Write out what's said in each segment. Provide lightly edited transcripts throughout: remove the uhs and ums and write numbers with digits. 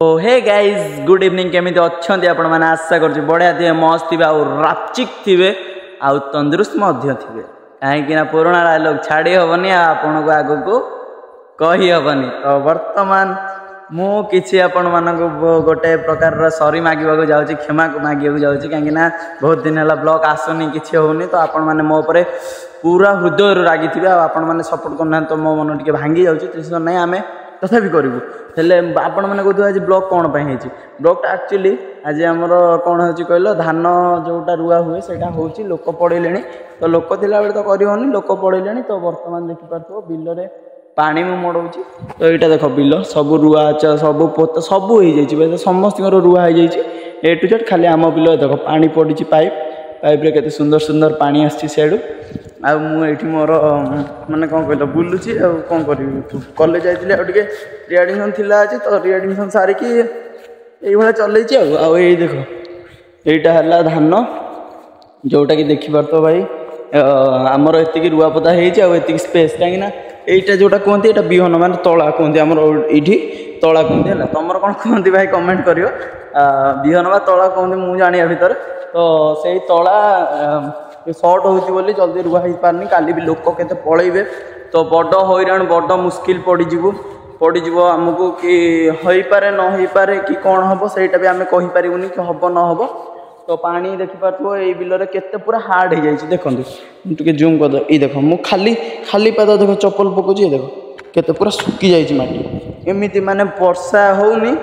तो hey guys good evening केमी अच्छा आपण मैंने आशा कर बढ़िया थे मस्त थे रापचिक थे आउ तंदुरुस्त थे कहीं पुराणा डायलॉग छाड़ी हेनी आपण को आग को कही हेनी तो बर्तमान मु किसी आपण मानक गोटे प्रकार सॉरी मागिबा जाऊँगी क्षमा मागिबा जाऊँगी कहीं बहुत दिन है ब्लॉग आसुनी किसी होनी तो आपण मैंने मो पर पूरा हृदय रागी थे आपण मैंने सपोर्ट करना तो मो मन टे भांगी जाऊँगी नहीं आम तथापि करूँ हेले आपण मैंने कहते आज ब्लॉग कौन पर ब्लॉगटा एक्चुअली आज आमर कौन हो कहल धान जोटा रुआ हुए सेटा हूँ लोक पड़े तो लोक थिला बेले तो करनी लोक पड़े तो बर्तमान देखिपार बिल पानी मु मड़ाऊँ तो यहाँ देख बिल सब रुआ सब पोत सब हो जाए समस्त रुआ हो जाए ए टू जेड खाली आम बिल देख पानी पड़ी पाइप पाइप रे केते सुंदर सुंदर पानी आसी सेडू आ मुझे मोर माने कौन कहल बुलूची कौन करी कॉलेज जाइए आगे रिएडमिशन थिला आज तो रिएडमिशन सारिकी ये चलैची आई देख यहाँ है धान जोटा कि देखिपार भाई आमर एति रुआपोता होती स्पेस कहीं यहाँ जोटा कहते यहाँ बिहन माने तला कहते आमर ये तला कहते है तुम कौन कहते भाई कमेंट कर बिहन बा तला कहते मुझे जाना भितर तो से तला सर्ट हो जल्दी रुआ हो पारनी काली भी लोक के पलैबे तो बड़ हैरान बड़ मुस्किल पड़ज आमको कि हो पारे न हो पारे कि कौन हम सहीटा भी आम कहीपरूनी कि हम न हम तो पानी देखिपार ये बिल केते पूरा हार्ड हो जाए देखो टे जूम कर ये देख मु खाली खाली पाद देख चप्पल पकाऊँ ये देख केते पूरा सुखी जाइए माटी एमती माने वर्षा होनी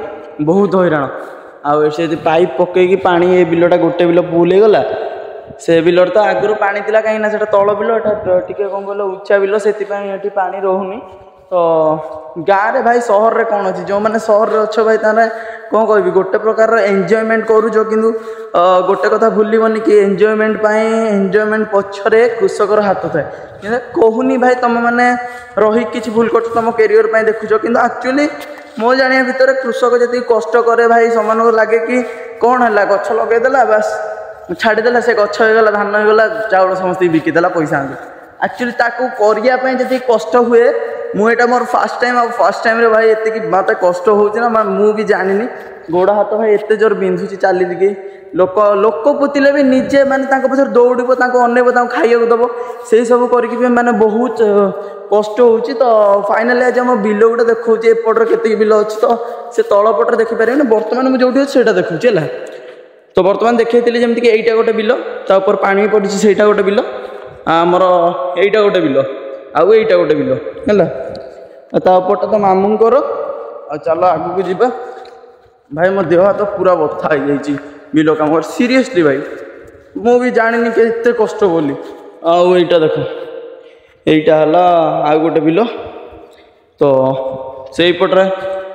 बहुत हैरान आउ से पाइप पकईकि पानी ये बिलटा गोटे बिल फुल हो गला से बिल तो आगुरी पानी थिला कहीं से तल बिल टे कौन कहल उच्चा बिल से पानी रोनी तो गाँव रे भाई सहर रे कौन अच्छी जो मैंने सहर रे अच्छ भाई ताने कौन कह गोटे प्रकार एंजॉयमेंट करूच किंतु गोटे कथा भूलबनी कि एंजॉयमेंट पछरे कृषकर हाथ थाए कहूनी भाई तुम मैंने रही कि भूल कर तुम कैरियर देखुच कि एक्चुअली मो जाना भितर कृषक जी कष्ट करे भाई समान को लगे कि कौन है गछ लगेदेला बास छाड़देला से गछ होगा धान होगा चाउल समस्त बिकिदेला पैसा एक्चुअली ताकू करने जी कष्ट हुए मुझे मोर फास्ट टाइम रे भाई एति मत कष्ट होना मुझे जानी गोड़ हाथ भाई एत जोर बिंधुची चलिकी लोक लोक पुतिले भी निजे माने पछर दौड़ अनेब खाइक दब से सब करके मैंने बहुत कष्ट हो तो फाइनाली आज आम बिल गोटे देखा एपटर के बिल अच्छी तो से तलपटर देखिपारे बर्तमान मुझे जो अच्छी से देखुची है तो बर्तमान देखी जमीक यहीटा गोटे बिल तापर पानी पड़ी से गोटे बिल आमर यहीटा गोटे बिल आउ यहीटा गोटे बिल है तापरटा तो मामूंकर चलो आगू को जीवा भाई मो देह हाथ पूरा बथा हो जाए बिल कम सीरियसली भाई मु भी जानी कि एत कष्ट बोली आईटा देख यहीटा है आउ गोटे बिल तो से पटरे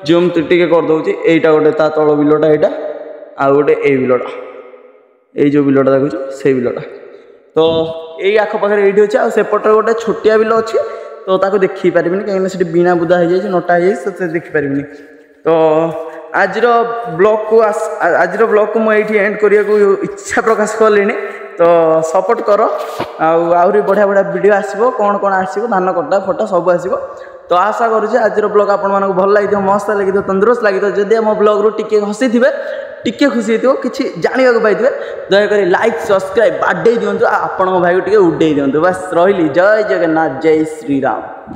जूम टे करदे यहीटा गोटे ता तल बिलटा यहाँ आउ गोटे ये बिलटा ये जो बिलटा देखुच से बिलटा तो यही आखपाखे ये अच्छे आसेपटे गोटे छोटिया बिल अच्छे तो ताको देखी पारे कहीं बीणा बुदा हो जाए नटा हो जाए देखिपारे तो आज ब्लॉग को मुझे एंड करने को इच्छा प्रकाश कली तो सपोर्ट कर आहरी बढ़िया बढ़िया वीडियो आसो कौन कौन आसो धान कटा फटा सब आसो तो आशा करुँच आज ब्लॉग आपण मानक भल लगी मस्त लगी तंदुरुस्त लगी जदि आम ब्लॉग रू टिके हसी थे टिके खुशी हो किसी जानवा पाई दयाक लाइक सब्सक्राइब बाडे दिंतु आपण भाई को उड़े दिंतु बस रही जय जगन्नाथ जय श्रीराम।